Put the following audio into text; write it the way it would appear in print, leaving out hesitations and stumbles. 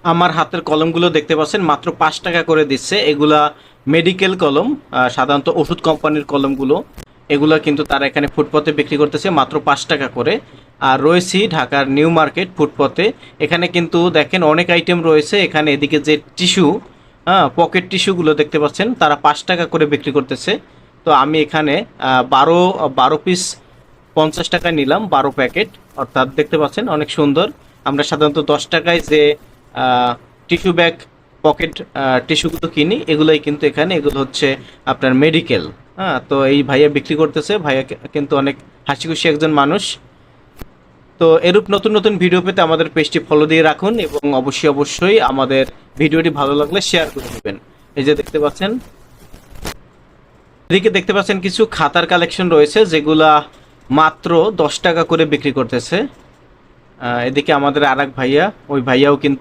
আমার হাতের কলমগুলো দেখতে পাচ্ছেন মাত্র 5 টাকা করে দিচ্ছে। এগুলা মেডিকেল কলম, সাধারণত ওষুধ কোম্পানির কলমগুলো। এগুলা কিন্তু তারা এখানে ফুটপথে বিক্রি করতেছে মাত্র 5 টাকা করে। আর রয়েছি ঢাকার নিউ মার্কেট ফুটপথে। এখানে কিন্তু দেখেন অনেক আইটেম রয়েছে। এখানে এদিকে যে টিস্যু, হ্যাঁ, পকেট টিস্যুগুলো দেখতে পাচ্ছেন তারা 5 টাকা করে বিক্রি করতেছে। তো আমি এখানে বারো বারো পিস 50 টাকায় নিলাম, 12 প্যাকেট। অর্থাৎ দেখতে পাচ্ছেন অনেক সুন্দর। আমরা সাধারণত 10 টাকায় যে টিস্যু ব্যাগ, পকেট টিস্যুগুলো কিনি, এগুলোই কিন্তু এখানে, এগুলো হচ্ছে আপনার মেডিকেল। হ্যাঁ, তো এই ভাইয়া বিক্রি করতেছে। ভাইয়া কিন্তু অনেক হাসি খুশি একজন মানুষ। তো এরূপ নতুন নতুন ভিডিও পেতে আমাদের পেজটি ফলো দিয়ে রাখুন এবং অবশ্যই অবশ্যই আমাদের ভিডিওটি ভালো লাগলে শেয়ার করে দেবেন। এই যে দেখতে পাচ্ছেন, এদিকে দেখতে পাচ্ছেন কিছু খাতার কালেকশন রয়েছে যেগুলা মাত্র 10 টাকা করে বিক্রি করতেছে। এদিকে আমাদের আরেক ভাইয়া, ওই ভাইয়াও কিন্তু